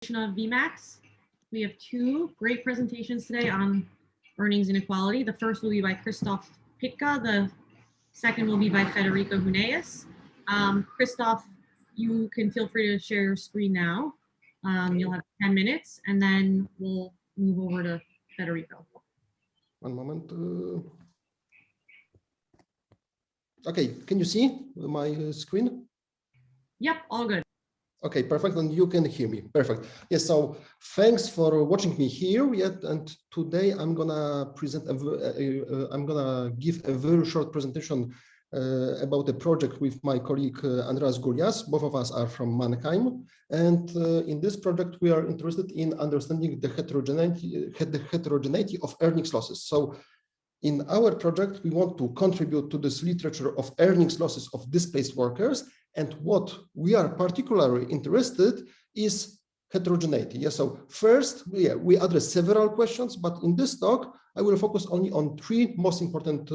Of VMACS. We have two great presentations today on earnings inequality. The first will be by Krzystof Pytka. The second will be by Federico Hunneus. Krzystof, you can feel free to share your screen now. You'll have 10 minutes, and then we'll move over to Federico. One moment. Okay, can you see my screen? Yep, all good. Okay, perfect, and you can hear me. Perfect. Yes, so thanks for watching me here. And today I'm gonna present. I'm gonna give a very short presentation about a project with my colleague Andreas Gulias. Both of us are from Mannheim, and in this project we are interested in understanding the heterogeneity of earnings losses. So, in our project, we want to contribute to this literature of earnings losses of displaced workers. And what we are particularly interested is heterogeneity. Yeah, so first, we address several questions, but in this talk, I will focus only on three most important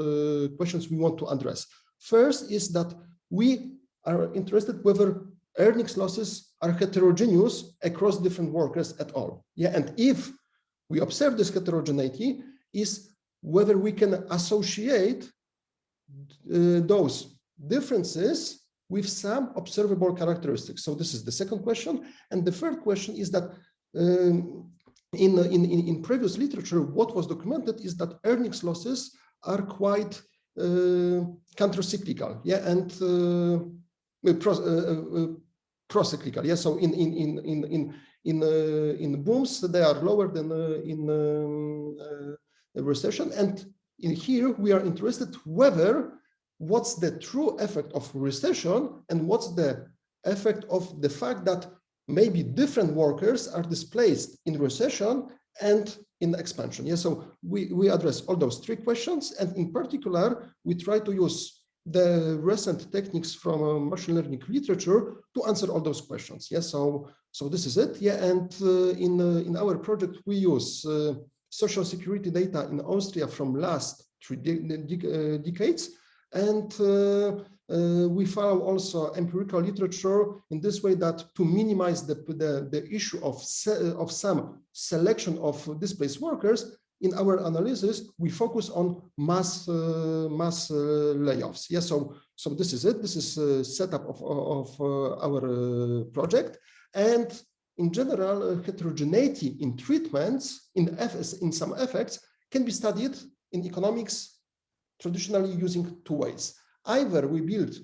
questions we want to address. First is that we are interested whether earnings losses are heterogeneous across different workers at all. Yeah, and if we observe this heterogeneity, is whether we can associate those differences with some observable characteristics. So this is the second question. And the third question is that in previous literature, what was documented is that earnings losses are quite countercyclical, yeah, and procyclical. Yeah, so in booms they are lower than in a recession, and in here we are interested whether what's the true effect of recession and what's the effect of the fact that maybe different workers are displaced in recession and in expansion. Yeah, so we address all those three questions, and in particular we try to use the recent techniques from machine learning literature to answer all those questions. Yeah, so this is it. Yeah, and in our project we use social security data in Austria from last 3 decades, and we follow also empirical literature in this way that to minimize the issue of some selection of displaced workers, in our analysis we focus on mass layoffs. Yeah, so this is it. This is a setup of our project, and in general, heterogeneity in treatments, in some effects, can be studied in economics traditionally using two ways. Either we build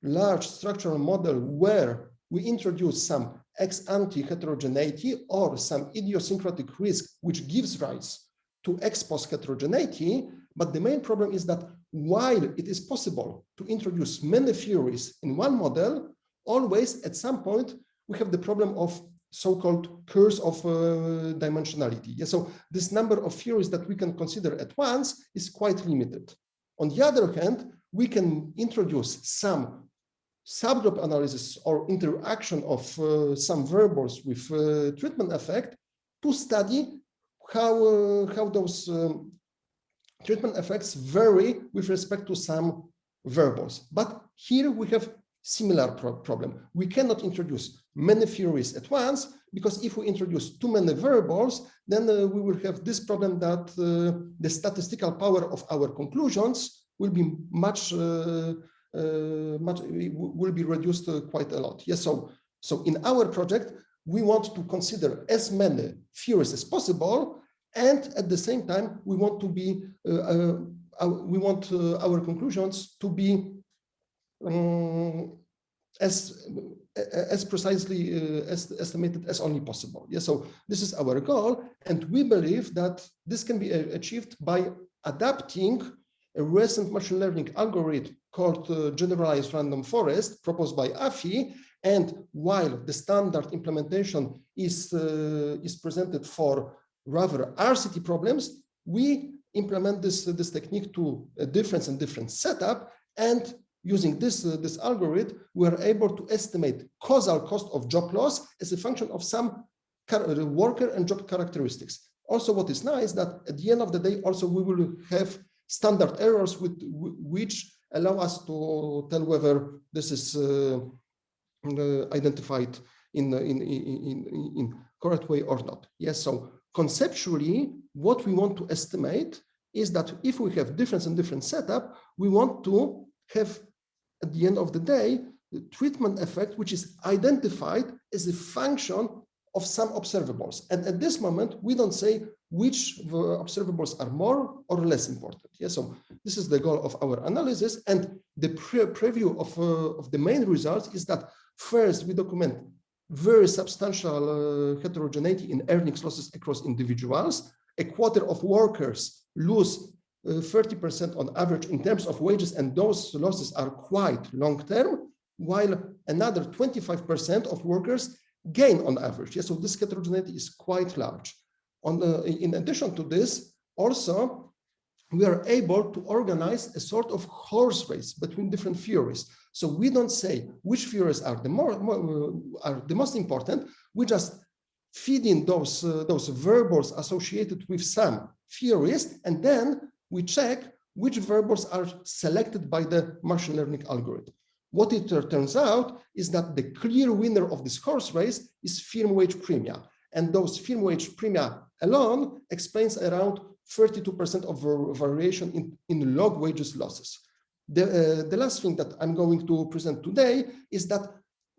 large structural model where we introduce some ex-ante heterogeneity or some idiosyncratic risk which gives rise to ex-post heterogeneity, but the main problem is that while it is possible to introduce many theories in one model, always at some point we have the problem of so-called curse of dimensionality. Yeah, so this number of theories that we can consider at once is quite limited. On the other hand, we can introduce some subgroup analysis or interaction of some variables with treatment effect to study how those treatment effects vary with respect to some variables. But here we have similar problem. We cannot introduce many theories at once, because if we introduce too many variables, then we will have this problem that the statistical power of our conclusions will be will be reduced quite a lot. Yes, so in our project, we want to consider as many theories as possible, and at the same time, we want to be our conclusions to be as precisely estimated as only possible. Yeah, so this is our goal, and we believe that this can be achieved by adapting a recent machine learning algorithm called generalized random forest proposed by AFI. And while the standard implementation is presented for rather RCT problems, we implement this technique to a different setup, and using this algorithm, we are able to estimate causal cost of job loss as a function of some worker and job characteristics. Also, what is nice that at the end of the day, also we will have standard errors which allow us to tell whether this is identified in correct way or not. Yes, so conceptually, what we want to estimate is that if we have difference in different setup, we want to have, at the end of the day, the treatment effect, which is identified as a function of some observables. And at this moment, we don't say which observables are more or less important. Yeah, so this is the goal of our analysis. And the preview of the main results is that first, we document very substantial heterogeneity in earnings losses across individuals. A quarter of workers lose 30% on average in terms of wages, and those losses are quite long-term, while another 25% of workers gain on average. Yeah, so this heterogeneity is quite large. In addition to this, also, we are able to organize a sort of horse race between different theories. So we don't say which theories are the most important. We just feed in those variables associated with some theories, and then we check which variables are selected by the machine learning algorithm. What it turns out is that the clear winner of this horse race is firm wage premia. And those firm wage premia alone explains around 32% of variation in log wages losses. The last thing that I'm going to present today is that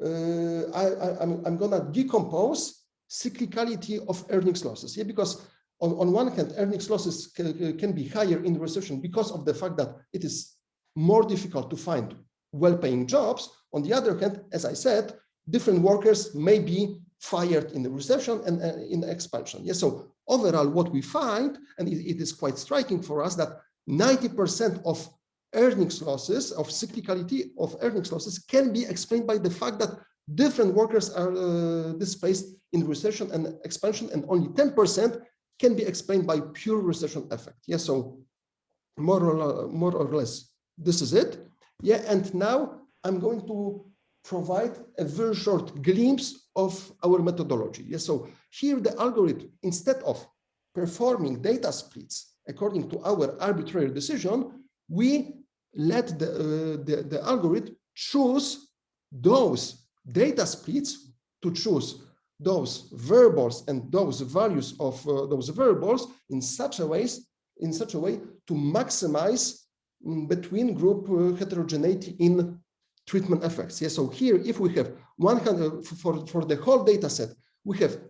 I'm going to decompose cyclicality of earnings losses. Yeah, because on one hand, earnings losses can be higher in recession because of the fact that it is more difficult to find well-paying jobs. On the other hand, as I said, different workers may be fired in the recession and in the expansion. Yeah, so overall, what we find, and it is quite striking for us, that 90% of earnings losses, of cyclicality of earnings losses, can be explained by the fact that different workers are displaced in recession and expansion, and only 10% can be explained by pure recession effect. Yeah, so more or less, this is it. Yeah, and now I'm going to provide a very short glimpse of our methodology. Yeah, so here the algorithm, instead of performing data splits according to our arbitrary decision, we let the algorithm choose those data splits, to choose those variables and those values of those variables in such a way to maximize between group heterogeneity in treatment effects. Yeah, so here, if we have 100 for the whole data set, we have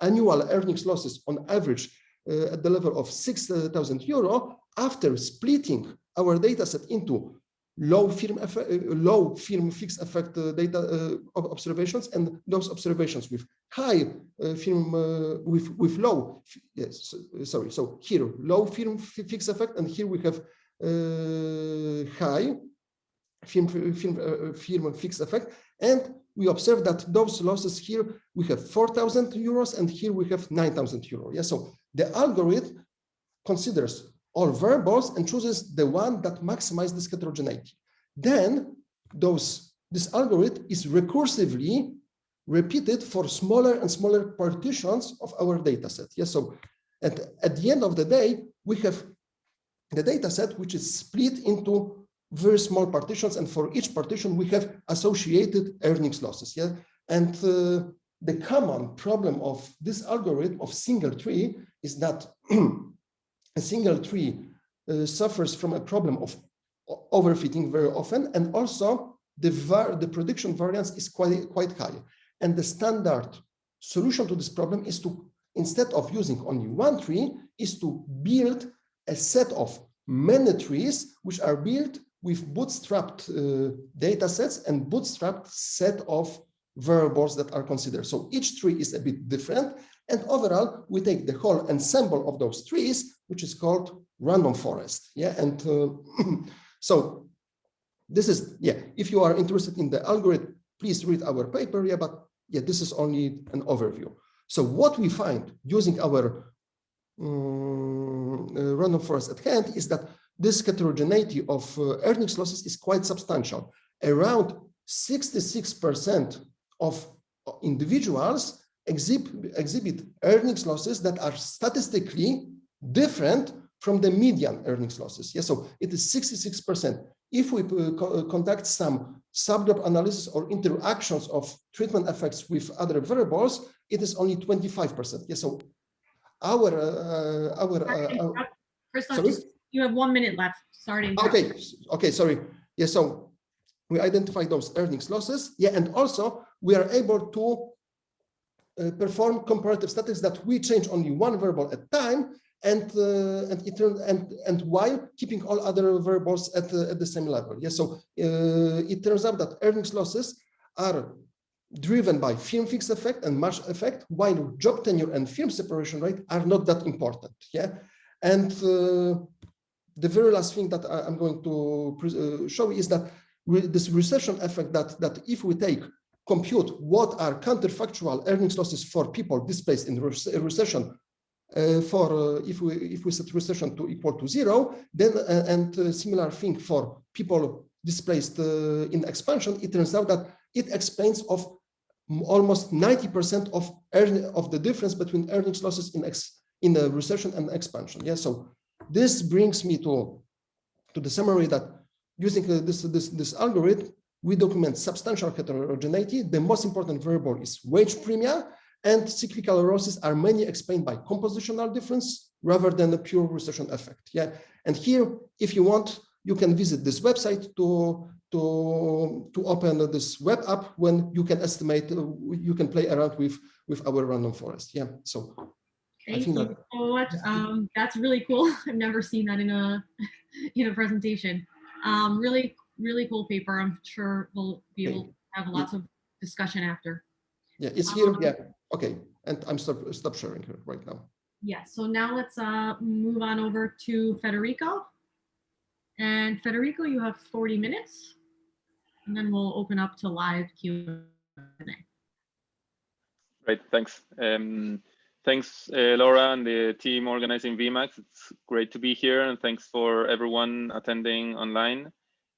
annual earnings losses on average at the level of 6,000 euro. After splitting our data set into low firm fixed effect data observations and those observations with high firm with low, yes, sorry, so here low firm fixed effect, and here we have high firm fixed effect, and we observe that those losses here we have 4,000 euros and here we have 9,000 euros. Yeah, so the algorithm considers all variables and chooses the one that maximizes this heterogeneity. Then this algorithm is recursively repeated for smaller and smaller partitions of our data set. Yeah, so at the end of the day, we have the data set which is split into very small partitions, and for each partition we have associated earnings losses. Yeah, and the common problem of this algorithm of single tree is that a single tree suffers from a problem of overfitting very often, and also the prediction variance is quite high. And the standard solution to this problem is to, instead of using only one tree, is to build a set of many trees which are built with bootstrapped data sets and bootstrapped set of variables that are considered. So each tree is a bit different, and overall we take the whole ensemble of those trees, which is called random forest. Yeah, and so this is, yeah, if you are interested in the algorithm, please read our paper. Yeah, but yeah, this is only an overview. So what we find using our random forest at hand is that this heterogeneity of earnings losses is quite substantial. Around 66% of individuals exhibit earnings losses that are statistically different from the median earnings losses. Yeah, so it is 66%. If we conduct some subgroup analysis or interactions of treatment effects with other variables, it is only 25%. Yeah, so Krzystof, sorry? you have 1 minute left. Sorry. Okay, sorry. Yeah, so we identify those earnings losses. Yeah, and also we are able to perform comparative statistics that we change only one variable at a time, and while keeping all other variables at the same level. Yeah, so it turns out that earnings losses are driven by film fix effect and marsh effect, while job tenure and film separation rate are not that important. Yeah, and the very last thing that I'm going to show is that this recession effect, that if we compute what are counterfactual earnings losses for people displaced in recession, if we set recession to equal to 0, then and similar thing for people displaced in expansion, it turns out that it explains of almost 90% of the difference between earnings losses in the recession and expansion. Yeah, so this brings me to the summary that using this algorithm, we document substantial heterogeneity. The most important variable is wage premia, and cyclical losses are mainly explained by compositional difference rather than a pure recession effect. Yeah, and here, if you want, you can visit this website to open this web app when you can estimate, you can play around with our random forest. Yeah, so thank you so much. That's really cool. I've never seen that in a presentation. Really cool paper. I'm sure we'll be able to have lots of discussion after. Yeah, it's here. Yeah, okay. And I'm stop sharing right now. Yeah, so now let's move on over to Federico. And Federico, you have 40 minutes, and then we'll open up to live Q&A. Great, thanks. Thanks, Laura and the team organizing VMACS. It's great to be here, and thanks for everyone attending online.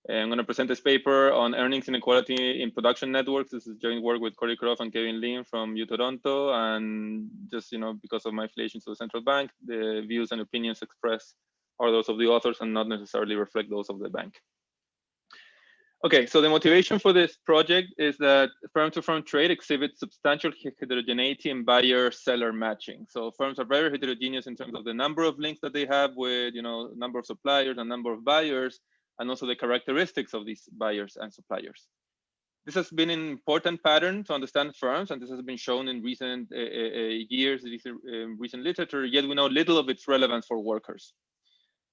I'm going to present this paper on earnings inequality in production networks. This is joint work with Corey Croft and Kevin Lim from UToronto, and just because of my affiliation to the central bank, the views and opinions expressed are those of the authors and not necessarily reflect those of the bank. Okay, so the motivation for this project is that firm-to-firm trade exhibits substantial heterogeneity in buyer-seller matching. So firms are very heterogeneous in terms of the number of links that they have with, number of suppliers and number of buyers, and also the characteristics of these buyers and suppliers. This has been an important pattern to understand firms, and this has been shown in recent years, recent literature, yet we know little of its relevance for workers.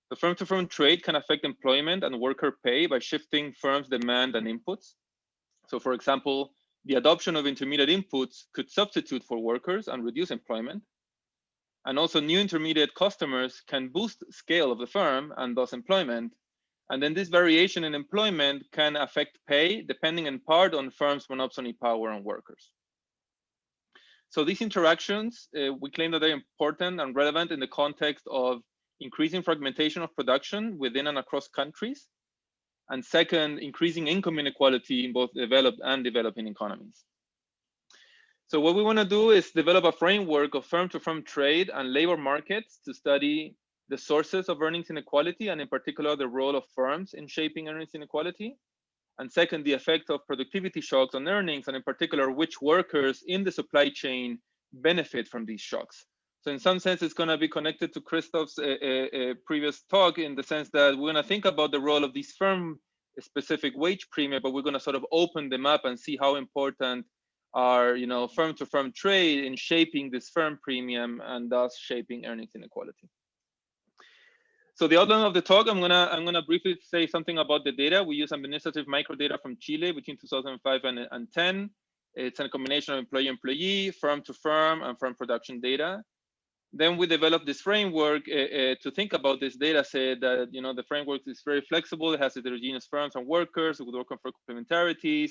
The firm-to-firm trade can affect employment and worker pay by shifting firms' demand and inputs. So for example, the adoption of intermediate inputs could substitute for workers and reduce employment. And also new intermediate customers can boost scale of the firm and thus employment. And then this variation in employment can affect pay depending in part on firms' monopsony power on workers. So these interactions, we claim that they're important and relevant in the context of increasing fragmentation of production within and across countries. And second, increasing income inequality in both developed and developing economies. So what we want to do is develop a framework of firm-to-firm trade and labor markets to study the sources of earnings inequality, and in particular, the role of firms in shaping earnings inequality. And second, the effect of productivity shocks on earnings, and in particular, which workers in the supply chain benefit from these shocks. So in some sense, it's going to be connected to Krzysztof's previous talk in the sense that we're going to think about the role of these firm-specific wage premium, but we're going to sort of open them up and see how important are, firm-to-firm trade in shaping this firm premium and thus shaping earnings inequality. So the outline of the talk, I'm gonna briefly say something about the data. We use administrative microdata from Chile between 2005 and 10. It's a combination of employee-employee, firm-to-firm, and firm production data. Then we developed this framework to think about this data set that, the framework is very flexible. It has heterogeneous firms and workers with work for complementarities.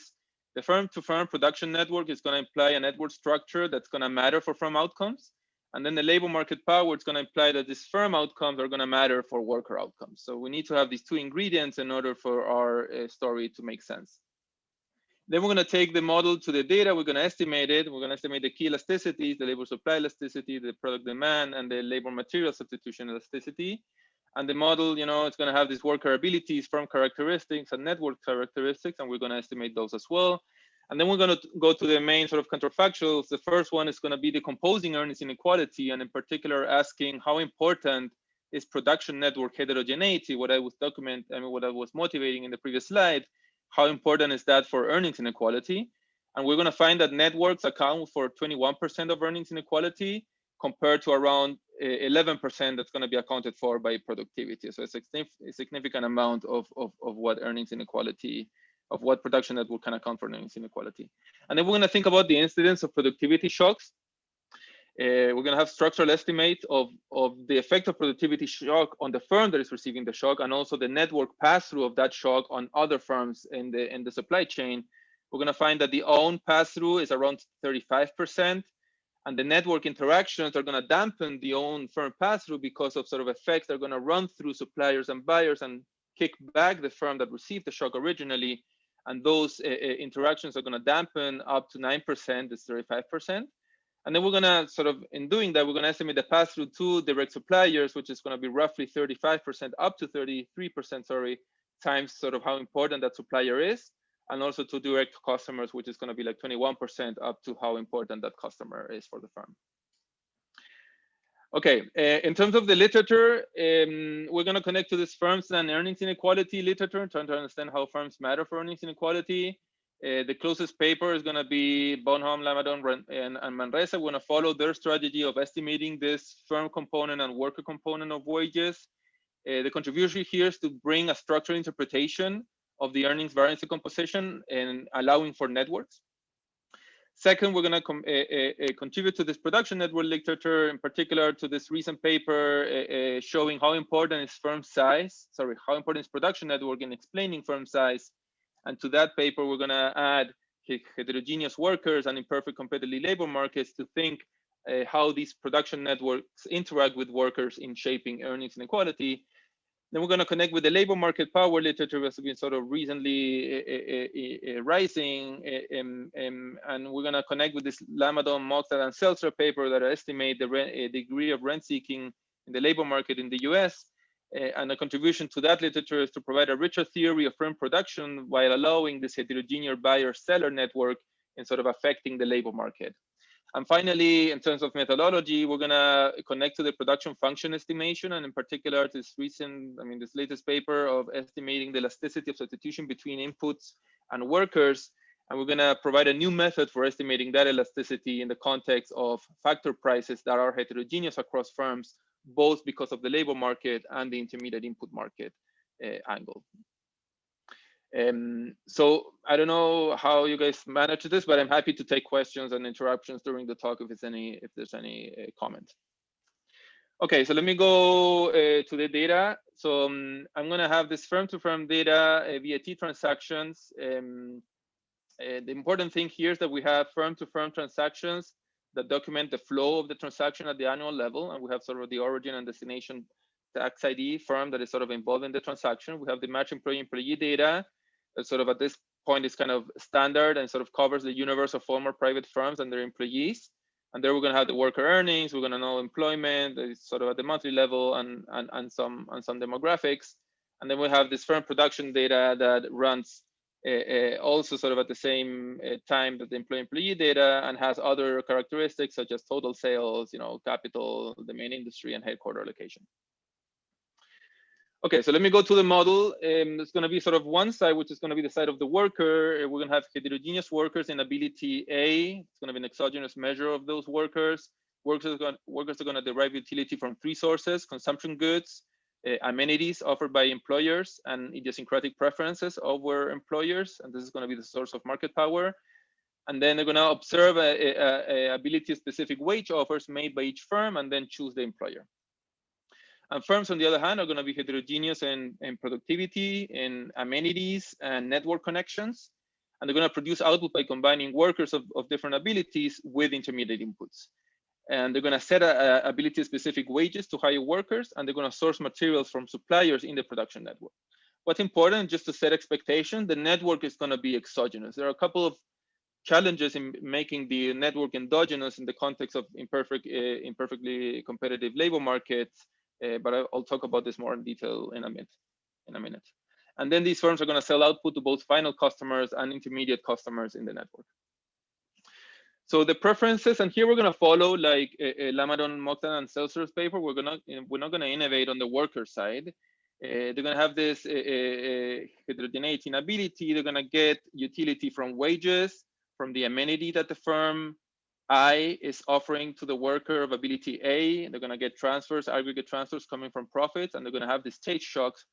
The firm-to-firm production network is going to imply a network structure that's going to matter for firm outcomes. And then the labor market power is going to imply that these firm outcomes are going to matter for worker outcomes. So we need to have these two ingredients in order for our story to make sense. Then we're going to take the model to the data. We're going to estimate it. We're going to estimate the key elasticities, the labor supply elasticity, the product demand, and the labor material substitution elasticity. And the model, you know, it's going to have these worker abilities, firm characteristics, and network characteristics, and we're going to estimate those as well. And then we're going to go to the main sort of counterfactuals. The first one is going to be decomposing earnings inequality, and in particular asking how important is production network heterogeneity, what I was what I was motivating in the previous slide. How important is that for earnings inequality? And we're going to find that networks account for 21% of earnings inequality, compared to around 11% that's going to be accounted for by productivity. So it's a significant amount of what earnings inequality, of what production network can account for earnings inequality. And then we're going to think about the incidence of productivity shocks. We're going to have structural estimate of the effect of productivity shock on the firm that is receiving the shock, and also the network pass-through of that shock on other firms in the supply chain. We're going to find that the own pass-through is around 35%. And the network interactions are going to dampen the own firm pass-through because of sort of effects that are going to run through suppliers and buyers and kick back the firm that received the shock originally. And those interactions are going to dampen up to 9%, this 35%. And then we're going to sort of, in doing that, we're going to estimate the pass-through to direct suppliers, which is going to be roughly 35%, up to 33%, sorry, times sort of how important that supplier is. And also to direct customers, which is going to be like 21%, up to how important that customer is for the firm. Okay, in terms of the literature, we're going to connect to this firms and earnings inequality literature, trying to understand how firms matter for earnings inequality. The closest paper is going to be Bonhomme, Lamadon, and Manresa. We're going to follow their strategy of estimating this firm component and worker component of wages. The contribution here is to bring a structural interpretation of the earnings variance decomposition and allowing for networks. Second, we're going to contribute to this production network literature, in particular to this recent paper showing how important is firm size, how important is production network in explaining firm size. And to that paper, we're going to add heterogeneous workers and imperfect competitive labor markets to think how these production networks interact with workers in shaping earnings inequality. Then we're going to connect with the labor market power literature, which has been sort of recently rising, and we're going to connect with this Lamadon, Moxley, and Seltzer paper that estimate the degree of rent seeking in the labor market in the US. And a contribution to that literature is to provide a richer theory of firm production while allowing this heterogeneous buyer-seller network in sort of affecting the labor market. And finally, in terms of methodology, we're going to connect to the production function estimation, and in particular, this latest paper of estimating the elasticity of substitution between inputs and workers. And we're going to provide a new method for estimating that elasticity in the context of factor prices that are heterogeneous across firms, both because of the labor market and the intermediate input market angle. So I don't know how you guys manage this, but I'm happy to take questions and interruptions during the talk if there's any comment. Okay, so let me go to the data. So I'm going to have this firm-to-firm data, VAT transactions. The important thing here is that we have firm-to-firm transactions that document the flow of the transaction at the annual level, and we have sort of the origin and destination tax ID firm that is sort of involved in the transaction. We have the match employee data that sort of at this point is kind of standard and sort of covers the universe of former private firms and their employees. And there we're going to have the worker earnings, we're going to know employment, it's sort of at the monthly level and some demographics. And then we have this firm production data that runs also sort of at the same time that the employee data and has other characteristics such as total sales, capital, the main industry, and headquarter location. Okay, so let me go to the model. There's going to be sort of one side, which is going to be the side of the worker. We're going to have heterogeneous workers in ability A. It's going to be an exogenous measure of those workers. Workers are going to derive utility from three sources: consumption goods, amenities offered by employers, and idiosyncratic preferences over employers. And this is going to be the source of market power. And then they're going to observe ability-specific wage offers made by each firm and then choose the employer. And firms, on the other hand, are going to be heterogeneous in productivity, in amenities, and network connections. And they're going to produce output by combining workers of different abilities with intermediate inputs. And they're going to set ability-specific wages to hire workers, and they're going to source materials from suppliers in the production network. What's important, just to set expectation, the network is going to be exogenous. There are a couple of challenges in making the network endogenous in the context of imperfectly competitive labor markets. but I'll talk about this more in detail in a minute. And then these firms are going to sell output to both final customers and intermediate customers in the network. So the preferences, and here we're going to follow like Lamadon, Mokhtar, and Seltzer's paper. We're not going to innovate on the worker side. They're going to have this heterogeneity in ability. They're going to get utility from wages, from the amenity that the firm I is offering to the worker of ability A. They're going to get transfers, aggregate transfers coming from profits, and they're going to have the stage shocks.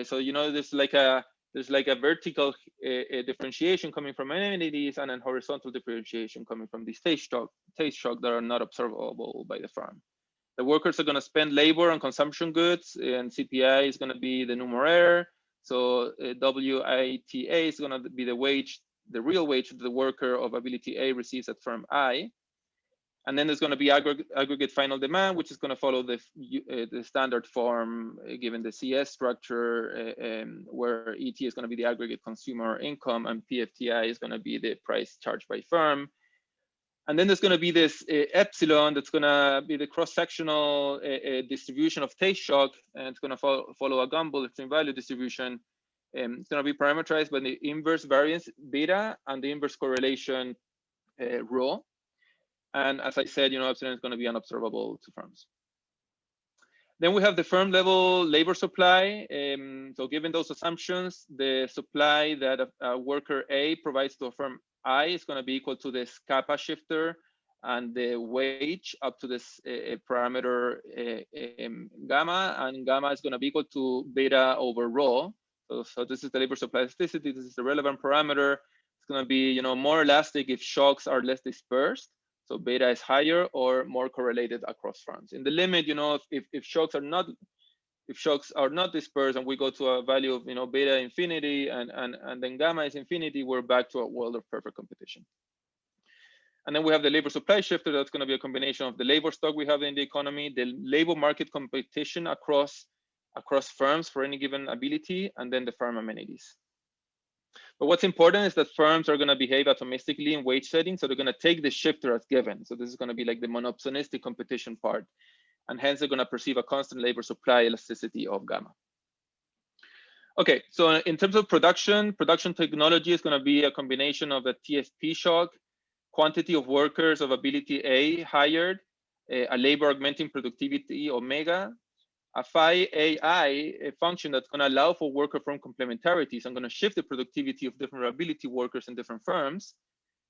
So there's like a vertical differentiation coming from amenities and a horizontal differentiation coming from the stage shock that are not observable by the firm. The workers are going to spend labor on consumption goods, and CPI is going to be the numeraire. So WITA is going to be the wage, the real wage that the worker of ability A receives at firm I. And then there's going to be aggregate final demand, which is going to follow the standard form given the CS structure, where ET is going to be the aggregate consumer income and PFTI is going to be the price charged by firm. And then there's going to be this epsilon that's going to be the cross-sectional distribution of taste shock, and it's going to follow a Gumbel extreme value distribution. It's going to be parameterized by the inverse variance beta and the inverse correlation rho. And as I said, epsilon is going to be unobservable to firms. Then we have the firm level labor supply. So given those assumptions, the supply that a worker A provides to a firm I is going to be equal to this kappa shifter and the wage up to this parameter gamma, and gamma is going to be equal to beta over rho. So this is the labor supply elasticity. This is the relevant parameter. It's going to be more elastic if shocks are less dispersed. So beta is higher or more correlated across firms. In the limit, if shocks are not dispersed and we go to a value of beta infinity and then gamma is infinity, we're back to a world of perfect competition. And then we have the labor supply shifter. That's going to be a combination of the labor stock we have in the economy, the labor market competition across firms for any given ability, and then the firm amenities. But what's important is that firms are going to behave atomistically in wage setting. So they're going to take the shifter as given. So this is going to be like the monopsonistic competition part. And hence they're going to perceive a constant labor supply elasticity of gamma. Okay, so in terms of production technology is going to be a combination of a TFP shock, quantity of workers of ability A hired, a labor augmenting productivity omega, a phi AI, a function that's going to allow for worker firm complementarity. So I'm going to shift the productivity of different ability workers in different firms.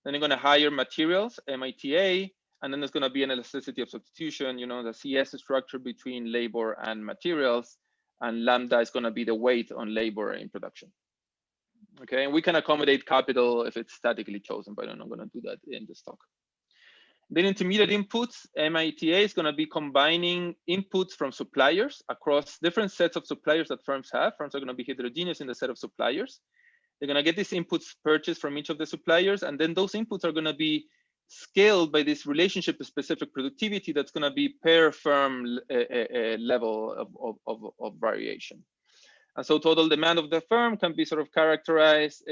Then I'm going to hire materials, MITA, and then there's going to be an elasticity of substitution, the CS structure between labor and materials, and lambda is going to be the weight on labor in production. Okay, and we can accommodate capital if it's statically chosen, but I'm not going to do that in this talk. Then intermediate inputs, MITA is going to be combining inputs from suppliers across different sets of suppliers that firms have. Firms are going to be heterogeneous in the set of suppliers. They're going to get these inputs purchased from each of the suppliers, and then those inputs are going to be scaled by this relationship to specific productivity that's going to be per firm level of variation. And so total demand of the firm can be sort of characterized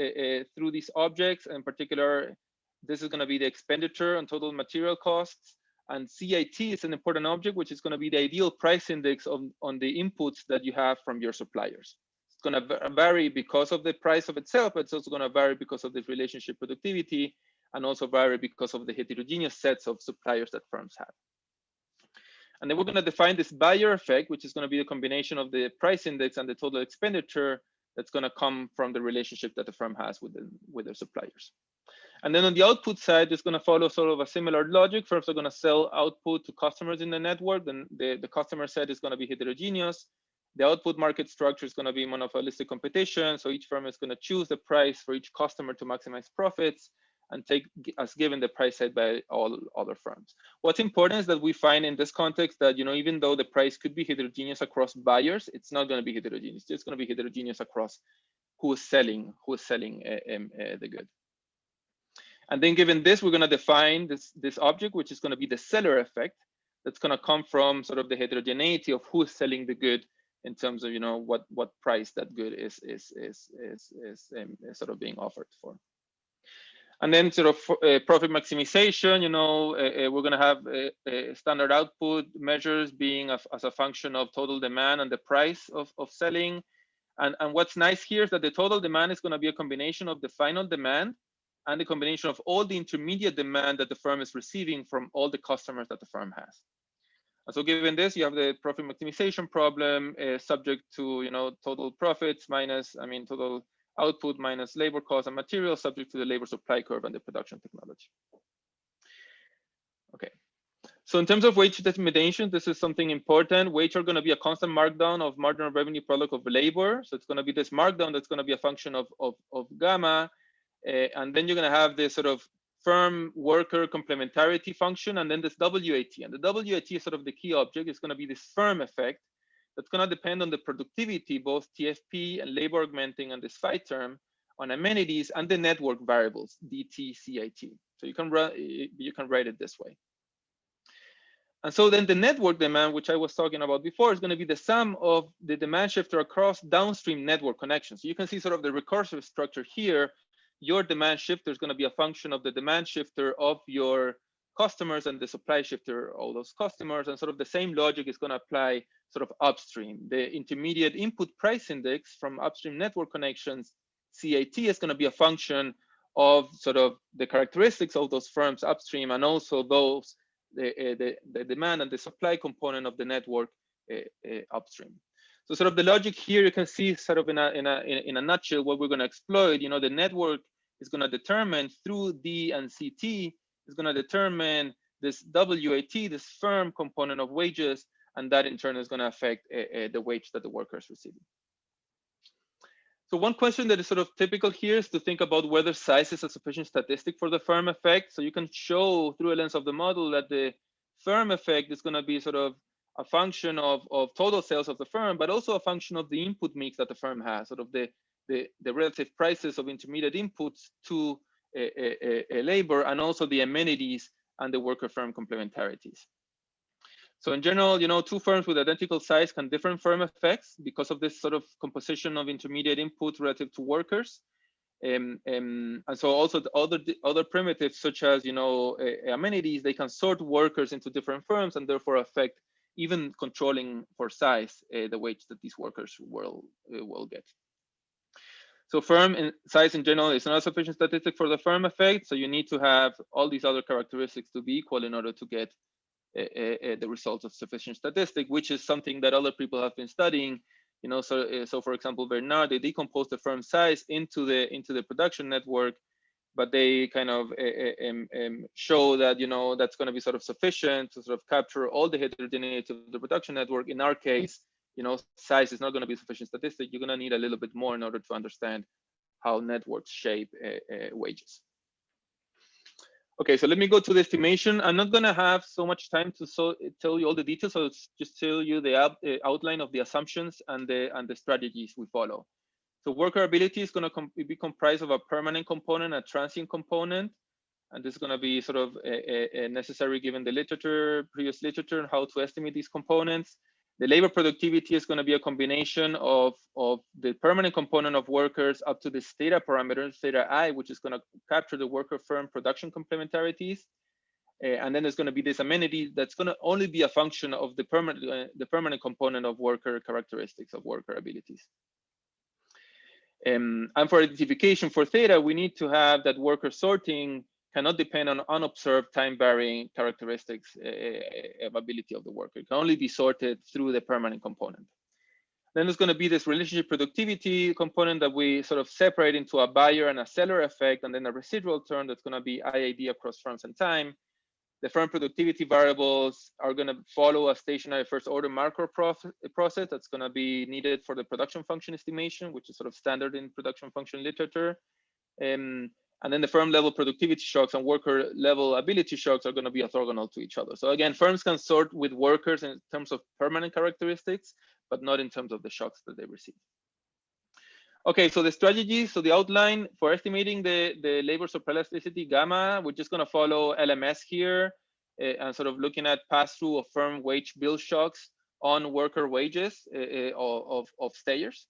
through these objects. In particular, this is going to be the expenditure on total material costs. And CIT is an important object, which is going to be the ideal price index on the inputs that you have from your suppliers. It's going to vary because of the price of itself, but it's also going to vary because of this relationship productivity, and also vary because of the heterogeneous sets of suppliers that firms have. And then we're going to define this buyer effect, which is going to be a combination of the price index and the total expenditure that's going to come from the relationship that the firm has with their suppliers. And then on the output side, it's going to follow sort of a similar logic. Firms are going to sell output to customers in the network. Then the customer set is going to be heterogeneous. The output market structure is going to be monopolistic competition. So each firm is going to choose the price for each customer to maximize profits and take as given the price set by all other firms. What's important is that we find in this context that, even though the price could be heterogeneous across buyers, it's not going to be heterogeneous. It's going to be heterogeneous across who is selling the good. And then given this, we're going to define this object, which is going to be the seller effect. That's going to come from sort of the heterogeneity of who is selling the good in terms of what price that good is sort of being offered for. And then sort of profit maximization, we're going to have standard output measures being as a function of total demand and the price of selling. And what's nice here is that the total demand is going to be a combination of the final demand and the combination of all the intermediate demand that the firm is receiving from all the customers that the firm has. And so given this, you have the profit maximization problem subject to, total profits minus, total output minus labor cost and material subject to the labor supply curve and the production technology. Okay. So in terms of wage determination, this is something important. Wage are going to be a constant markdown of marginal revenue product of labor. So it's going to be this markdown that's going to be a function of gamma. And then you're going to have this sort of firm worker complementarity function, and then this WAT. And the WAT is sort of the key object. It's going to be this firm effect that's going to depend on the productivity, both TFP and labor augmenting and this phi term on amenities and the network variables, DT, CIT. So you can write it this way. And so then the network demand, which I was talking about before, is going to be the sum of the demand shifter across downstream network connections. So you can see sort of the recursive structure here. Your demand shifter is going to be a function of the demand shifter of your customers and the supply shifter of all those customers. And sort of the same logic is going to apply sort of upstream. The intermediate input price index from upstream network connections, CAT, is going to be a function of sort of the characteristics of those firms upstream, and also those the demand and the supply component of the network upstream. So sort of the logic here, you can see sort of in a nutshell what we're going to exploit. The network is going to determine through D and CT is going to determine this WAT, this firm component of wages, and that in turn is going to affect the wage that the worker is receiving. So one question that is sort of typical here is to think about whether size is a sufficient statistic for the firm effect. So you can show through a lens of the model that the firm effect is going to be sort of a function of total sales of the firm, but also a function of the input mix that the firm has, sort of the relative prices of intermediate inputs to labor, and also the amenities and the worker firm complementarities. So in general, two firms with identical size can differ in firm effects because of this sort of composition of intermediate input relative to workers. And so also the other primitives such as, amenities, they can sort workers into different firms and therefore affect, even controlling for size, the wage that these workers will get. So firm size in general is not a sufficient statistic for the firm effect. So you need to have all these other characteristics to be equal in order to get the results of sufficient statistic, which is something that other people have been studying. So for example, Bernard, they decompose the firm size into the production network, but they kind of show that that's going to be sort of sufficient to sort of capture all the heterogeneity of the production network. In our case, size is not going to be sufficient statistic. You're going to need a little bit more in order to understand how networks shape wages. Okay, so let me go to the estimation. I'm not going to have so much time to tell you all the details. So I'll just tell you the outline of the assumptions and the strategies we follow. So worker ability is going to be comprised of a permanent component, a transient component, and this is going to be sort of necessary given the previous literature, and how to estimate these components. The labor productivity is going to be a combination of the permanent component of workers up to this theta parameter, theta I, which is going to capture the worker firm production complementarities. And then there's going to be this amenity that's going to only be a function of the permanent component of worker characteristics, of worker abilities. And for identification for theta, we need to have that worker sorting cannot depend on unobserved time-varying characteristics of ability of the worker. It can only be sorted through the permanent component. Then there's going to be this relationship productivity component that we sort of separate into a buyer and a seller effect, and then a residual term that's going to be IAD across firms and time. The firm productivity variables are going to follow a stationary first order macro process that's going to be needed for the production function estimation, which is sort of standard in production function literature. And then the firm level productivity shocks and worker level ability shocks are going to be orthogonal to each other. So again, firms can sort with workers in terms of permanent characteristics, but not in terms of the shocks that they receive. Okay, so the strategy, so the outline for estimating the labor supply elasticity gamma, we're just going to follow LMS here and sort of looking at pass-through of firm wage bill shocks on worker wages of stayers.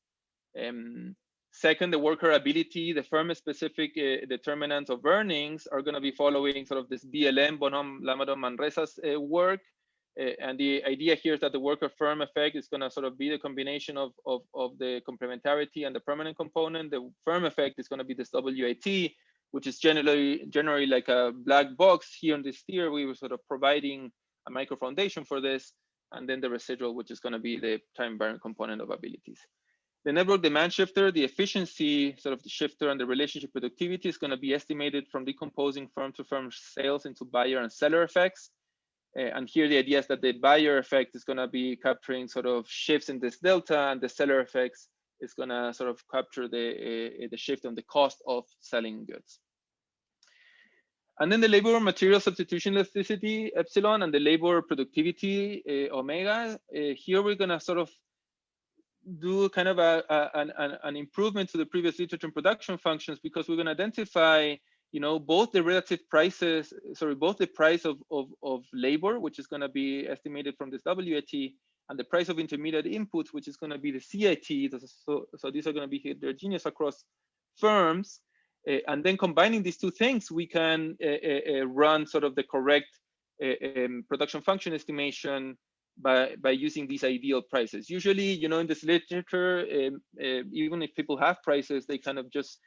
Second, the worker ability, the firm-specific determinants of earnings are going to be following sort of this BLM, Bonhomme, Lamadon, Manresa's work. And the idea here is that the worker firm effect is going to sort of be the combination of the complementarity and the permanent component. The firm effect is going to be this WAT, which is generally like a black box. Here in this theory, we were sort of providing a micro foundation for this, and then the residual, which is going to be the time invariant component of abilities. The network demand shifter, the efficiency sort of the shifter and the relationship productivity is going to be estimated from decomposing firm-to-firm sales into buyer and seller effects. And here the idea is that the buyer effect is going to be capturing sort of shifts in this delta, and the seller effects is going to sort of capture the shift on the cost of selling goods. And then the labor material substitution elasticity, epsilon, and the labor productivity, omega. Here we're going to sort of do kind of an improvement to the previous literature and production functions, because we're going to identify, you know, both the relative prices, both the price of labor, which is going to be estimated from this WAT, and the price of intermediate inputs, which is going to be the CIT. So these are going to be heterogeneous across firms. And then combining these two things, we can run sort of the correct production function estimation by using these ideal prices. Usually, you know, in this literature, even if people have prices, they kind of just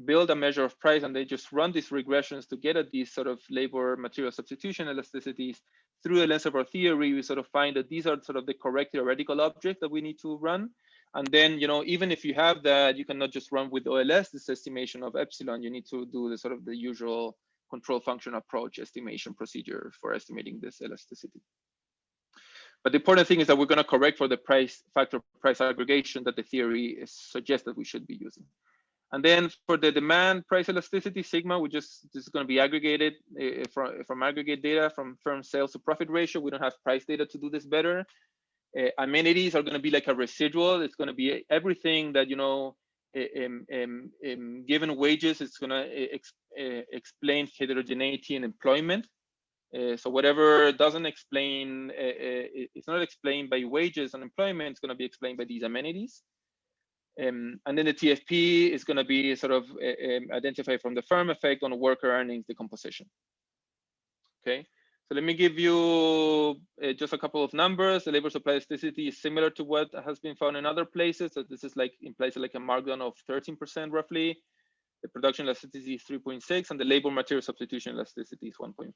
build a measure of price and they just run these regressions to get at these sort of labor material substitution elasticities. Through the lens of our theory, we sort of find that these are sort of the correct theoretical object that we need to run. And then, you know, even if you have that, you cannot just run with OLS, this estimation of epsilon. You need to do the sort of the usual control function approach estimation procedure for estimating this elasticity. But the important thing is that we're going to correct for the price factor price aggregation that the theory suggests that we should be using. And then for the demand price elasticity sigma, this is going to be aggregated from aggregate data from firm sales to profit ratio. We don't have price data to do this better. Amenities are going to be like a residual. It's going to be everything that, you know, given wages, it's going to explain heterogeneity in employment. So whatever doesn't explain, it's not explained by wages and employment, it's going to be explained by these amenities. And then the TFP is going to be sort of identified from the firm effect on worker earnings decomposition. Okay, so let me give you just a couple of numbers. The labor supply elasticity is similar to what has been found in other places. So this is like implies like a markdown of 13% roughly. The production elasticity is 3.6, and the labor material substitution elasticity is 1.5.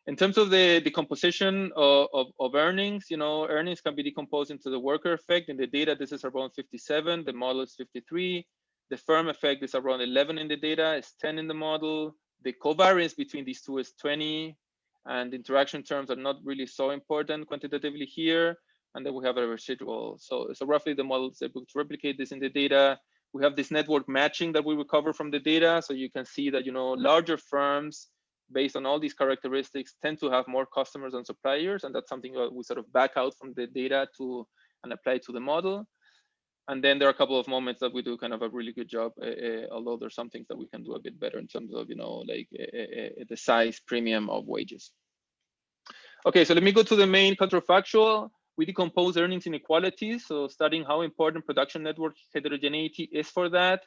In terms of the decomposition of earnings, you know, earnings can be decomposed into the worker effect. In the data, this is around 57. The model is 53. The firm effect is around 11 in the data. It's 10 in the model. The covariance between these two is 20. And interaction terms are not really so important quantitatively here. And then we have a residual. So roughly the model is able to replicate this in the data. We have this network matching that we recover from the data. So you can see that, you know, larger firms, based on all these characteristics, tend to have more customers and suppliers, and that's something that we sort of back out from the data and apply to the model. And then there are a couple of moments that we do kind of a really good job, although there's some things that we can do a bit better in terms of, you know, like the size premium of wages. Okay, so let me go to the main counterfactual. We decompose earnings inequalities, so studying how important production network heterogeneity is for that.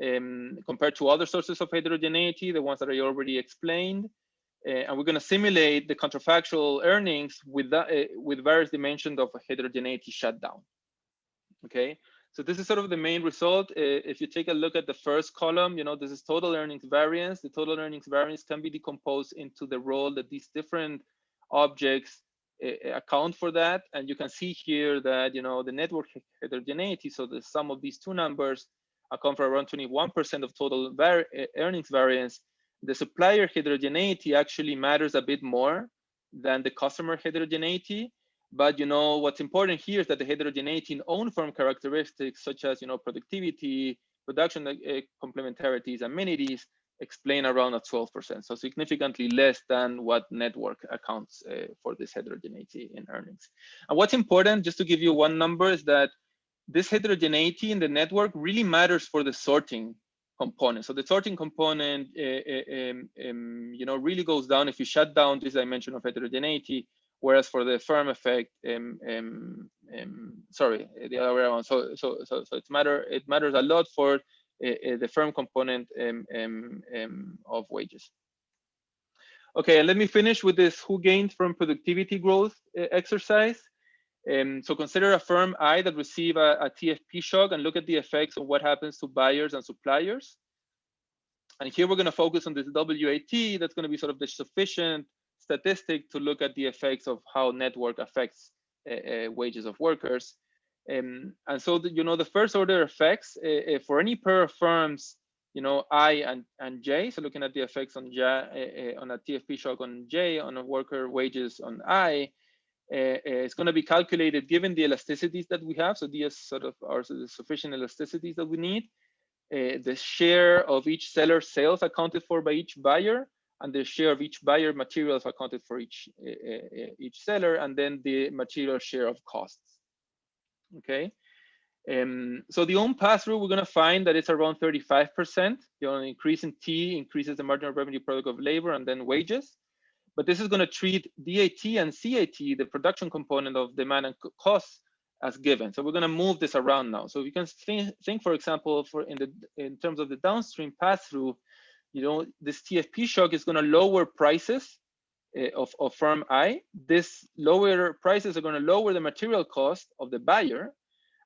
Compared to other sources of heterogeneity, the ones that I already explained. And we're going to simulate the counterfactual earnings with various dimensions of heterogeneity shutdown. Okay, so this is sort of the main result. If you take a look at the first column, you know, this is total earnings variance. The total earnings variance can be decomposed into the role that these different objects account for that. And you can see here that, you know, the network heterogeneity, so the sum of these two numbers, account for around 21% of total earnings variance. The supplier heterogeneity actually matters a bit more than the customer heterogeneity. But, you know, what's important here is that the heterogeneity in own firm characteristics, such as, you know, productivity, production complementarities, amenities, explain around at 12%. So significantly less than what network accounts for this heterogeneity in earnings. And what's important, just to give you one number, is that this heterogeneity in the network really matters for the sorting component. So the sorting component, you know, really goes down if you shut down this dimension of heterogeneity, whereas for the firm effect, sorry, the other way around. So it matters a lot for the firm component of wages. Okay, and let me finish with this who gained from productivity growth exercise. So consider a firm I that receive a TFP shock and look at the effects of what happens to buyers and suppliers. And here we're going to focus on this WAT. That's going to be sort of the sufficient statistic to look at the effects of how network affects wages of workers. And so the first order effects for any pair of firms, I and J. So looking at the effects on J, on a TFP shock on J, on a worker wages on I, it's going to be calculated given the elasticities that we have. So these sort of are the sufficient elasticities that we need. The share of each seller sales accounted for by each buyer, and the share of each buyer materials accounted for each seller, and then the material share of costs. Okay. So the own pass-through, we're going to find that it's around 35%. Increase in T increases the marginal revenue product of labor and then wages. But this is going to treat DAT and CAT, the production component of demand and costs, as given. So we're going to move this around now. So you can think, for example, in terms of the downstream pass-through, this TFP shock is going to lower prices of firm I. This lower prices are going to lower the material cost of the buyer.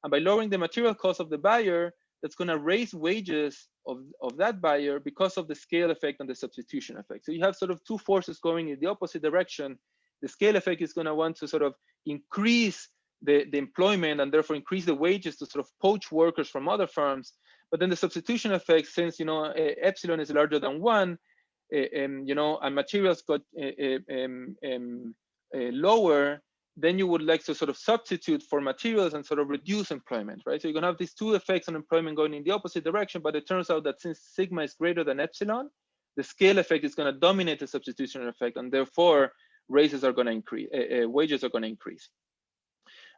And by lowering the material cost of the buyer, that's going to raise wages of that buyer because of the scale effect and the substitution effect. So you have sort of two forces going in the opposite direction. The scale effect is going to want to sort of increase the employment and therefore increase the wages to sort of poach workers from other firms. But then the substitution effect, since epsilon is larger than 1, and materials got lower, then you would like to sort of substitute for materials and sort of reduce employment, right? So you're gonna have these two effects on employment going in the opposite direction, but it turns out that since sigma is greater than epsilon, the scale effect is gonna dominate the substitution effect, and therefore raises are gonna increase, wages are gonna increase.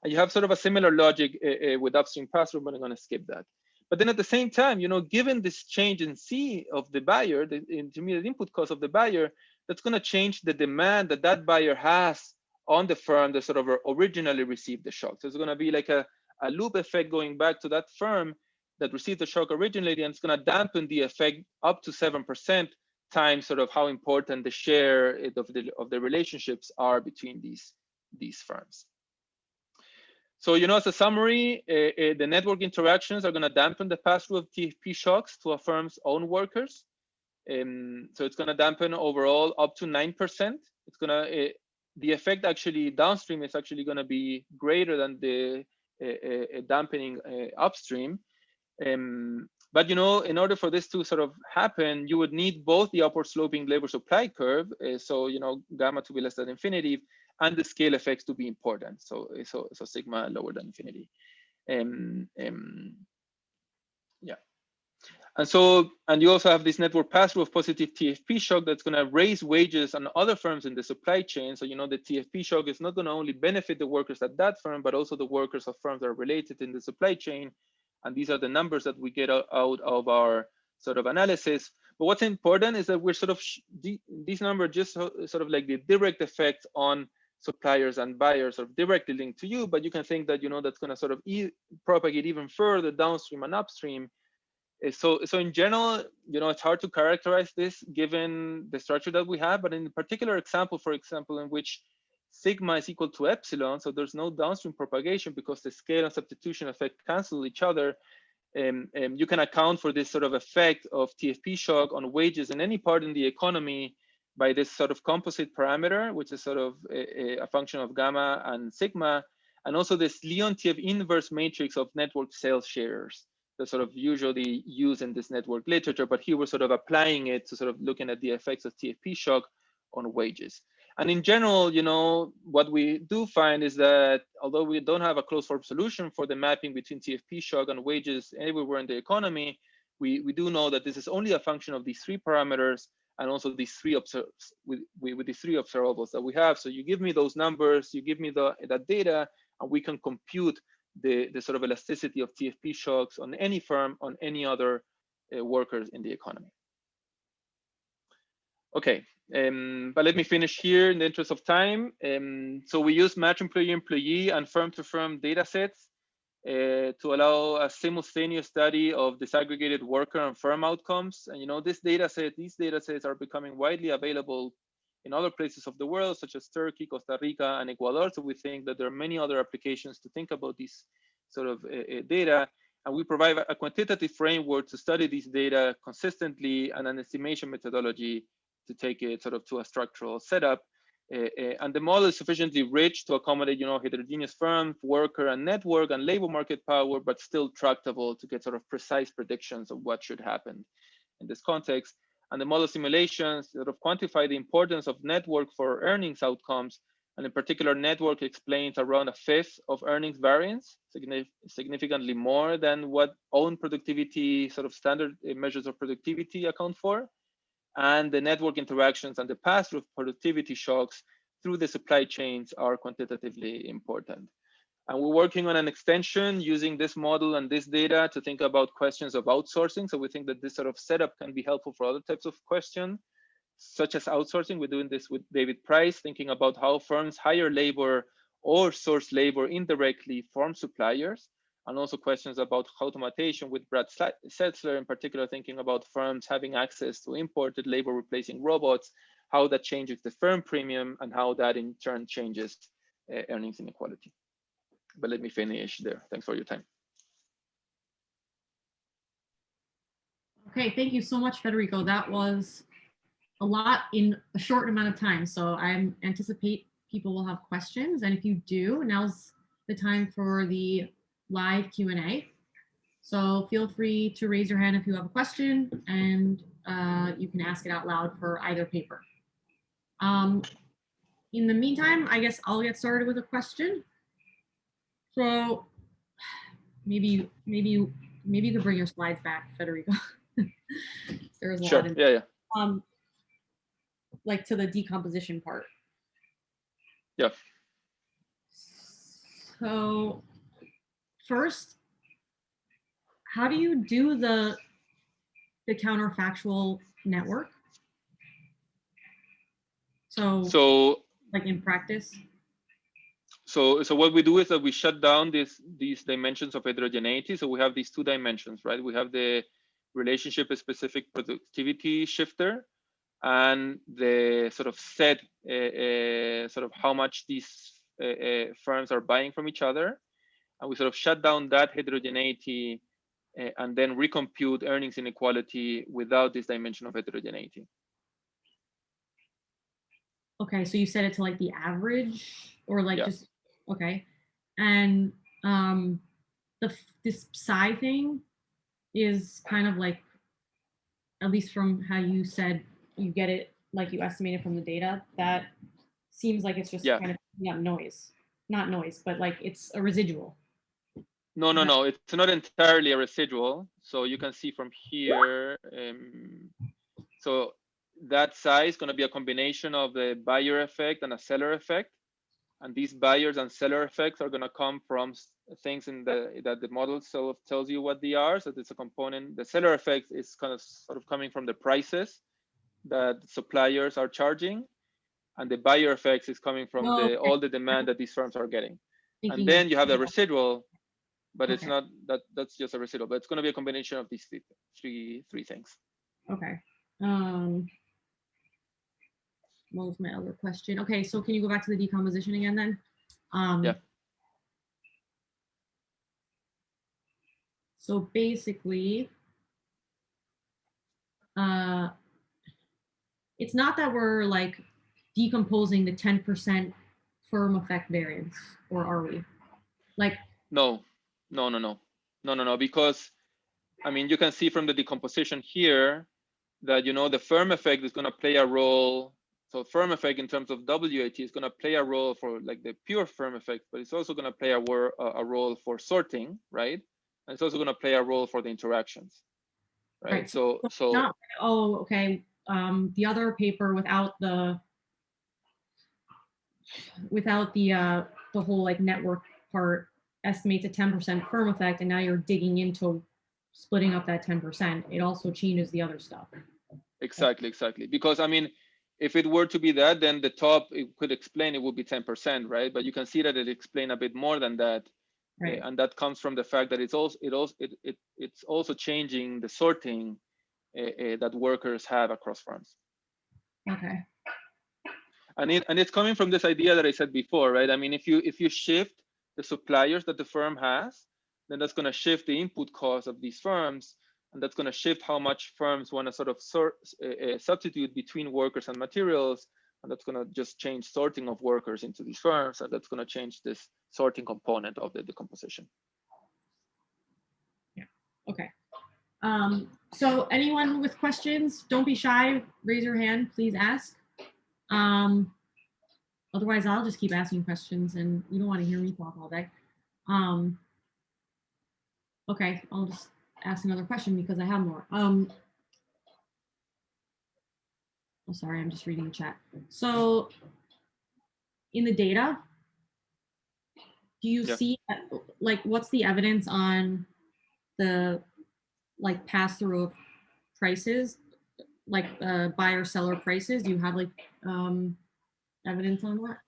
And you have sort of a similar logic with upstream pass-through, but I'm gonna skip that. But then at the same time, given this change in C of the buyer, the intermediate input cost of the buyer, that's gonna change the demand that buyer has on the firm that sort of originally received the shock. So it's going to be like a loop effect going back to that firm that received the shock originally, and it's going to dampen the effect up to 7% times sort of how important the share of the relationships are between these firms. So, as a summary, the network interactions are going to dampen the pass-through of TFP shocks to a firm's own workers. So it's going to dampen overall up to 9%. It's going to the effect actually downstream is actually going to be greater than the dampening upstream. But in order for this to sort of happen, you would need both the upward sloping labor supply curve, so gamma to be less than infinity, and the scale effects to be important. So sigma lower than infinity. Yeah. And you also have this network pass-through of positive TFP shock that's going to raise wages on other firms in the supply chain. So, the TFP shock is not going to only benefit the workers at that firm, but also the workers of firms that are related in the supply chain. And these are the numbers that we get out of our sort of analysis. But what's important is that we're sort of, these numbers just sort of like the direct effect on suppliers and buyers are directly linked to you, but you can think that, that's going to sort of propagate even further downstream and upstream. So in general, it's hard to characterize this given the structure that we have, but in a particular example, for example, in which sigma is equal to epsilon, so there's no downstream propagation because the scale and substitution effect cancel each other, you can account for this sort of effect of TFP shock on wages in any part in the economy by this sort of composite parameter, which is sort of a function of gamma and sigma, and also this Leontief inverse matrix of network sales shares that's sort of usually used in this network literature, but here we're sort of applying it to sort of looking at the effects of TFP shock on wages. And in general, what we do find is that although we don't have a closed form solution for the mapping between TFP shock and wages everywhere in the economy, we do know that this is only a function of these three parameters and also these three with these three observables that we have. So you give me those numbers, you give me that data, and we can compute the sort of elasticity of TFP shocks on any firm, on any other workers in the economy. Okay, But let me finish here in the interest of time. So we use match employee and firm-to-firm data sets to allow a simultaneous study of disaggregated worker and firm outcomes. And these data sets are becoming widely available in other places of the world, such as Turkey, Costa Rica, and Ecuador. So we think that there are many other applications to think about these sort of data. And we provide a quantitative framework to study these data consistently and an estimation methodology to take it sort of to a structural setup. And the model is sufficiently rich to accommodate, heterogeneous firms, worker and network and labor market power, but still tractable to get sort of precise predictions of what should happen in this context. And the model simulations sort of quantify the importance of network for earnings outcomes. And in particular, network explains around 1/5 of earnings variance, significantly more than what own productivity sort of standard measures of productivity account for. And the network interactions and the pass-through of productivity shocks through the supply chains are quantitatively important. And we're working on an extension using this model and this data to think about questions of outsourcing. So we think that this sort of setup can be helpful for other types of questions, such as outsourcing. We're doing this with David Price, thinking about how firms hire labor or source labor indirectly from suppliers, and also questions about automation with Brad Setzler, in particular, thinking about firms having access to imported labor replacing robots, how that changes the firm premium, and how that in turn changes earnings inequality. But let me finish there. Thanks for your time. Okay, thank you so much, Federico. That was a lot in a short amount of time. So I anticipate people will have questions. And if you do, now's the time for the live Q&A. So feel free to raise your hand if you have a question, and you can ask it out loud for either paper. In the meantime, I guess I'll get started with a question. So maybe you could bring your slides back, Federico. There's a lot. Sure. Yeah. Like to the decomposition part. Yeah. So first, how do you do the counterfactual network? So like in practice? So what we do is that we shut down these dimensions of heterogeneity. So we have these 2 dimensions, right? We have the relationship specific productivity shifter and the sort of set sort of how much these firms are buying from each other. And we sort of shut down that heterogeneity and then recompute earnings inequality without this dimension of heterogeneity. Okay, so you set it to like the average, or like just okay, and this psi thing is kind of like, at least from how you said you get it, like you estimated from the data, that seems like it's just kind of noise, not noise, but like it's a residual. No, it's not entirely a residual. So you can see from here, so that size is going to be a combination of the buyer effect and a seller effect. And these buyers and seller effects are going to come from things in that the model tells you what they are. So it's a component. The seller effect is kind of sort of coming from the prices that suppliers are charging, and the buyer effects is coming from all the demand that these firms are getting. And then you have the residual, but it's not that's just a residual. But it's going to be a combination of these three things. Okay. What was my other question? Okay, so can you go back to the decomposition again then? So basically, it's not that we're like decomposing the 10% firm effect variance, or are we? Like no, because I mean, you can see from the decomposition here that the firm effect is going to play a role. So firm effect in terms of WAT is going to play a role for like the pure firm effect, but it's also going to play a role for sorting, right? And it's also going to play a role for the interactions, right? So okay. The other paper without the whole like network part estimates a 10% firm effect, and now you're digging into splitting up that 10%. It also changes the other stuff. Exactly. Because I mean, if it were to be that, then the top, it could explain it would be 10%, right? But you can see that it explains a bit more than that. Right. And that comes from the fact that it's also changing the sorting that workers have across firms. Okay. And it's coming from this idea that I said before, right? I mean, if you shift the suppliers that the firm has, then that's going to shift the input cost of these firms, and that's going to shift how much firms want to sort of substitute between workers and materials, and that's going to just change sorting of workers into these firms, and that's going to change this sorting component of the decomposition. Yeah. Okay. So anyone with questions, don't be shy. Raise your hand. Please ask. Otherwise, I'll just keep asking questions, and you don't want to hear me talk all day. Okay, I'll just ask another question because I have more. Oh, sorry, I'm just reading the chat. So in the data, do you see, like, what's the evidence on the, like, pass-through of prices, like buyer-seller prices? Do you have, like, evidence on that?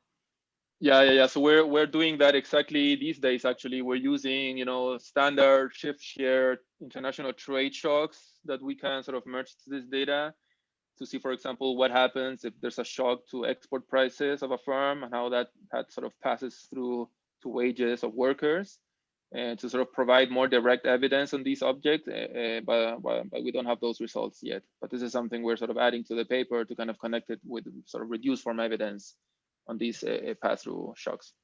Yeah. So we're doing that exactly these days. Actually, we're using, standard shift share international trade shocks that we can sort of merge to this data to see, for example, what happens if there's a shock to export prices of a firm and how that sort of passes through to wages of workers, and to sort of provide more direct evidence on these objects. But we don't have those results yet. But this is something we're sort of adding to the paper to kind of connect it with sort of reduced form evidence on these pass-through shocks.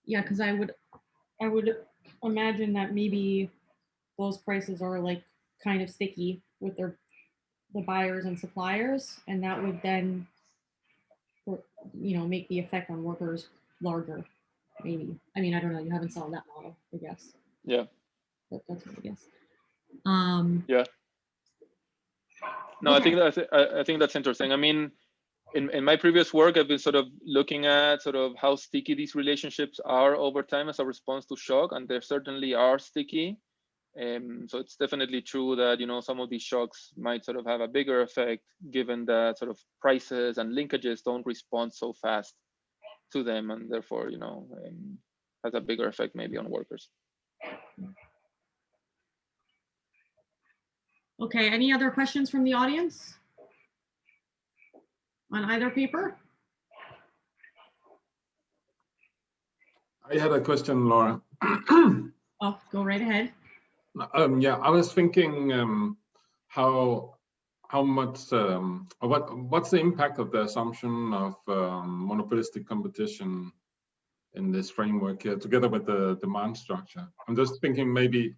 Yeah, because I would imagine that maybe those prices are, like, kind of sticky with the buyers and suppliers, and that would then, make the effect on workers larger. Maybe. I mean, I don't know. You haven't solved that model, I guess. Yeah. But that's what I guess. Yeah. No, okay. I think that's interesting. I mean, in my previous work, I've been sort of looking at sort of how sticky these relationships are over time as a response to shock, and they certainly are sticky. So it's definitely true that, some of these shocks might sort of have a bigger effect given that sort of prices and linkages don't respond so fast to them, and therefore, has a bigger effect maybe on workers. Okay, any other questions from the audience on either paper? I had a question, Laura. Oh, go right ahead. Yeah, I was thinking how much what's the impact of the assumption of monopolistic competition in this framework here, together with the demand structure? I'm just thinking maybe,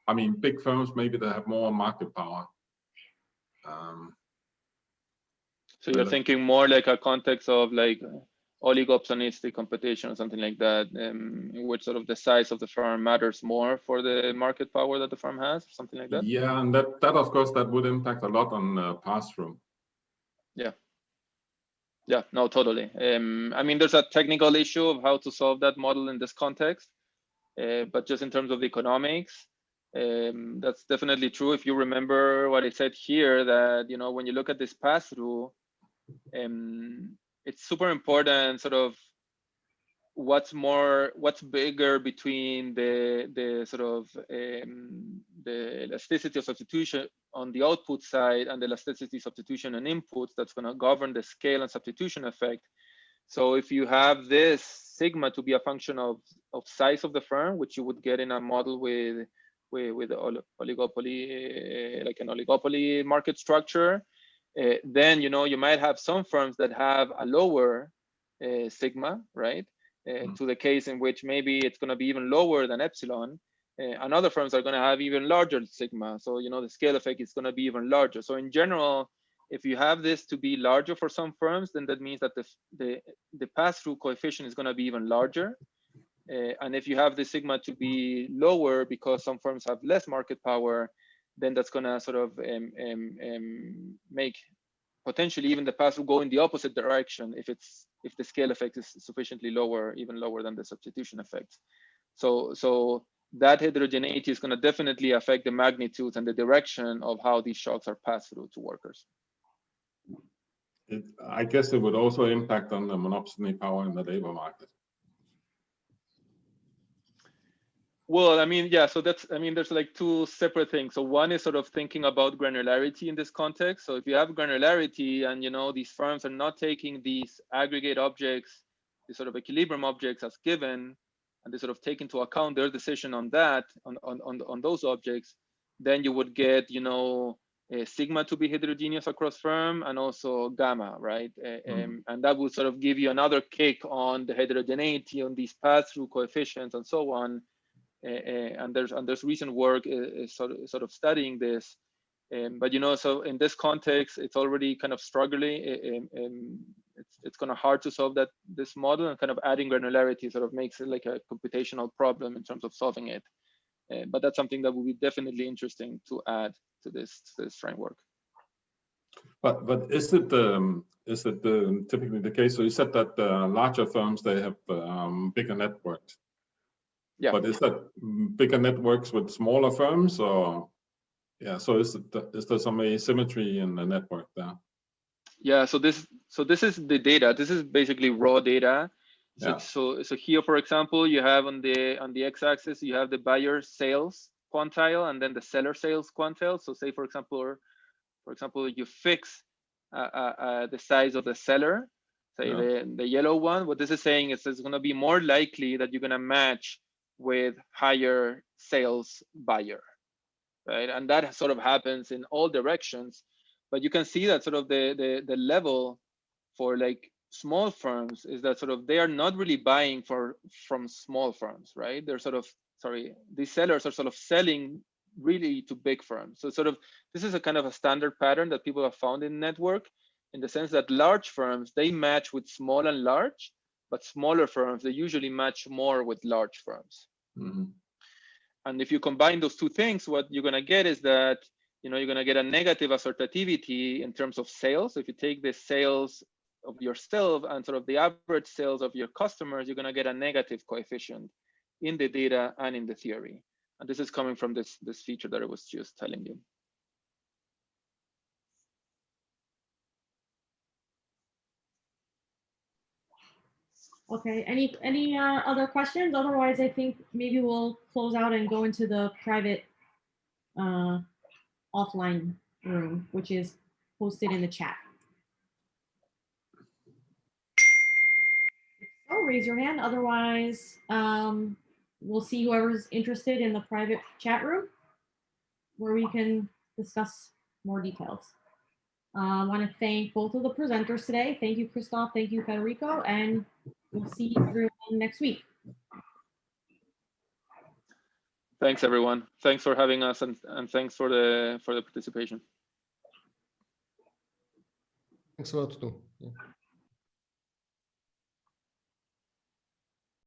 I mean, big firms maybe they have more market power. So you're thinking more like a context of like oligopolistic competition or something like that, in which sort of the size of the firm matters more for the market power that the firm has, something like that? Yeah, and that of course that would impact a lot on pass-through. Yeah, no, totally. I mean, there's a technical issue of how to solve that model in this context, but just in terms of the economics, that's definitely true. If you remember what I said here, that, when you look at this pass-through, it's super important sort of what's bigger between the sort of the elasticity of substitution on the output side and the elasticity substitution and inputs that's going to govern the scale and substitution effect. So if you have this sigma to be a function of size of the firm, which you would get in a model with oligopoly, like an oligopoly market structure, then you might have some firms that have a lower sigma, right? To the case in which maybe it's going to be even lower than epsilon, and other firms are going to have even larger sigma. So the scale effect is going to be even larger. So in general, if you have this to be larger for some firms, then that means that the pass-through coefficient is going to be even larger. And if you have the sigma to be lower because some firms have less market power, then that's going to sort of make potentially even the pass-through go in the opposite direction if the scale effect is sufficiently lower, even lower than the substitution effect. So that heterogeneity is going to definitely affect the magnitude and the direction of how these shocks are passed through to workers. I guess it would also impact on the monopsony power in the labor market. Well, I mean, yeah, so that's, I mean, there's like two separate things. So one is sort of thinking about granularity in this context. So if you have granularity and, you know, these firms are not taking these aggregate objects, these sort of equilibrium objects as given, and they sort of take into account their decision on that, on those objects, then you would get, you know, sigma to be heterogeneous across firm and also gamma, right? And that would sort of give you another kick on the heterogeneity on these pass-through coefficients and so on. And there's recent work sort of studying this, but you know, so in this context, it's already kind of struggling. It's kind of hard to solve this model, and kind of adding granularity sort of makes it like a computational problem in terms of solving it. But that's something that would be definitely interesting to add to this framework. But is it typically the case? So you said that larger firms, they have bigger networks. Yeah. But is that bigger networks with smaller firms, or yeah? So is there some asymmetry in the network there? Yeah. So this is the data. This is basically raw data. So, Yeah. so here, for example, you have on the x-axis you have the buyer sales quantile and then the seller sales quantile. So say for example, you fix the size of the seller, say the yellow one. What this is saying is it's going to be more likely that you're going to match with higher sales buyer, right? And that sort of happens in all directions. But you can see that sort of the level for like small firms is that sort of they are not really buying from small firms, right? They're sort of, these sellers are sort of selling really to big firms. So sort of this is a kind of a standard pattern that people have found in network, in the sense that large firms, they match with small and large, but smaller firms, they usually match more with large firms. Mm-hmm. And if you combine those two things, what you're going to get is that, you know, you're going to get a negative assortativity in terms of sales. If you take the sales of yourself and sort of the average sales of your customers, you're going to get a negative coefficient in the data and in the theory. And this is coming from this feature that I was just telling you. Okay, any other questions? Otherwise, I think maybe we'll close out and go into the private offline room, which is posted in the chat. So raise your hand. Otherwise, we'll see whoever's interested in the private chat room where we can discuss more details. I want to thank both of the presenters today. Thank you, Krzystof. Thank you, Federico. And we'll see everyone next week. Thanks, everyone. Thanks for having us, and thanks for the participation. Thanks a lot too. Yeah.